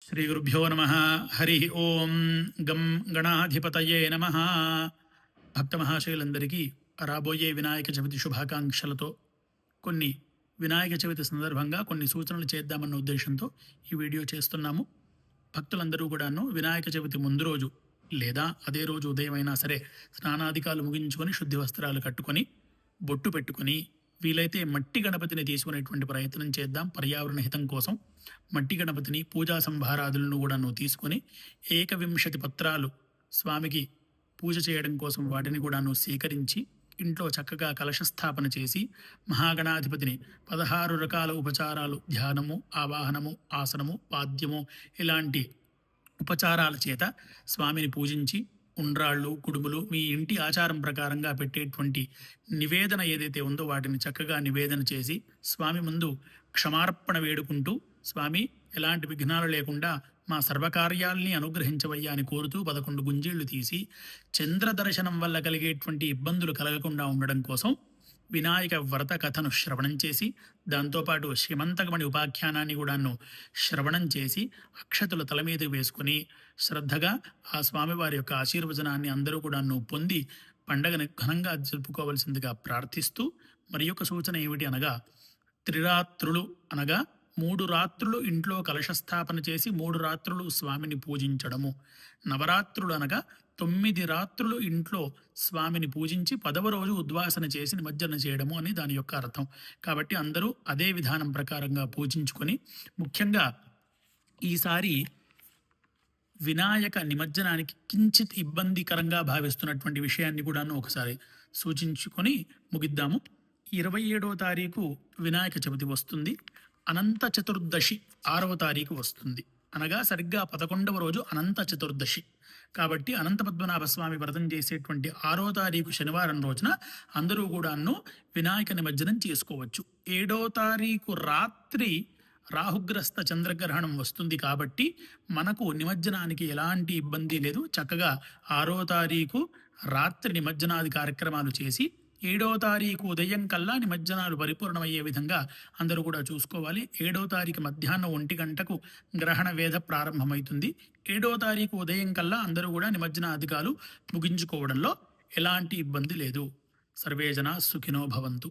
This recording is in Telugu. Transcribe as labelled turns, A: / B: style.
A: శ్రీగురుభ్యో నమ. హరి ఓం. గం గణాధిపతయే నమ. భక్త మహాశయులందరికీ రాబోయే వినాయక చవితి శుభాకాంక్షలతో కొన్ని వినాయక చవితి సందర్భంగా కొన్ని సూచనలు చేద్దామన్న ఉద్దేశంతో ఈ వీడియో చేస్తున్నాము. భక్తులందరూ కూడాను వినాయక చవితి ముందు రోజు లేదా అదే రోజు ఉదయం అయినా సరే స్నానాధికాలు ముగించుకొని శుద్ధి వస్త్రాలు కట్టుకొని బొట్టు పెట్టుకొని వీలైతే మట్టి గణపతిని తీసుకునేటువంటి ప్రయత్నం చేద్దాం. పర్యావరణ హితం కోసం మట్టి గణపతిని పూజా సంభారాదులను కూడాను తీసుకొని 21 పత్రాలు స్వామికి పూజ చేయడం కోసం వాటిని కూడాను సేకరించి ఇంట్లో చక్కగా కలశస్థాపన చేసి మహాగణాధిపతిని 16 రకాల ఉపచారాలు ధ్యానము, ఆవాహనము, ఆసనము, పాద్యము ఇలాంటి ఉపచారాల చేత స్వామిని పూజించి ఉండ్రాళ్ళు, కుడుములు మీ ఇంటి ఆచారం ప్రకారంగా పెట్టేటువంటి నివేదన ఏదైతే ఉందో వాటిని చక్కగా నివేదన చేసి స్వామి ముందు క్షమార్పణ వేడుకుంటూ, స్వామి ఎలాంటి విఘ్నాలు లేకుండా మా సర్వకార్యాల్ని అనుగ్రహించవయ్యా అని కోరుతూ 11 గుంజీళ్లు తీసి చంద్ర దర్శనం వల్ల కలిగేటువంటి ఇబ్బందులు కలగకుండా ఉండడం కోసం వినాయక వ్రత కథను శ్రవణం చేసి దాంతోపాటు శ్రీమంతకమణి ఉపాఖ్యానాన్ని కూడాను శ్రవణం చేసి అక్షతుల తల మీద వేసుకుని శ్రద్ధగా ఆ స్వామివారి యొక్క ఆశీర్వచనాన్ని అందరూ కూడాను పొంది పండగని ఘనంగా జరుపుకోవలసిందిగా ప్రార్థిస్తూ, మరి యొక్క సూచన ఏమిటి అనగా త్రిరాత్రులు అనగా 3 రాత్రులు ఇంట్లో కలశస్థాపన చేసి 3 రాత్రులు స్వామిని పూజించడము, నవరాత్రులు అనగా 9 రాత్రులు ఇంట్లో స్వామిని పూజించి 10వ రోజు ఉద్వాసన చేసి నిమజ్జన చేయడము అని దాని యొక్క అర్థం. కాబట్టి అందరూ అదే విధానం ప్రకారంగా పూజించుకొని, ముఖ్యంగా ఈసారి వినాయక నిమజ్జనానికి కించిత్ ఇబ్బందికరంగా భావిస్తున్నటువంటి విషయాన్ని కూడాను ఒకసారి సూచించుకొని ముగిద్దాము. 27వ తారీఖు వినాయక చవితి వస్తుంది. అనంత చతుర్దశి 6వ తారీఖు వస్తుంది. అనగా సరిగ్గా 11వ రోజు అనంత చతుర్దశి. కాబట్టి అనంత పద్మనాభ స్వామి వ్రతం చేసేటువంటి 6వ తారీఖు శనివారం రోజున అందరూ కూడాను వినాయక నిమజ్జనం చేసుకోవచ్చు. 7వ తారీఖు రాత్రి రాహుగ్రస్త చంద్రగ్రహణం వస్తుంది. కాబట్టి మనకు నిమజ్జనానికి ఎలాంటి ఇబ్బంది లేదు. చక్కగా 6వ తారీఖు రాత్రి నిమజ్జనాది కార్యక్రమాలు చేసి 7వ తారీఖు ఉదయం కల్లా నిమజ్జనాలు పరిపూర్ణమయ్యే విధంగా అందరూ కూడా చూసుకోవాలి. 7వ తారీఖు మధ్యాహ్నం 1 గంటకు గ్రహణ వేద ప్రారంభమవుతుంది. 7వ తారీఖు ఉదయం కల్లా అందరూ కూడా నిమజ్జనాధికాలు ముగించుకోవడంలో ఎలాంటి ఇబ్బంది లేదు. సర్వే జనా సుఖినో భవంతు.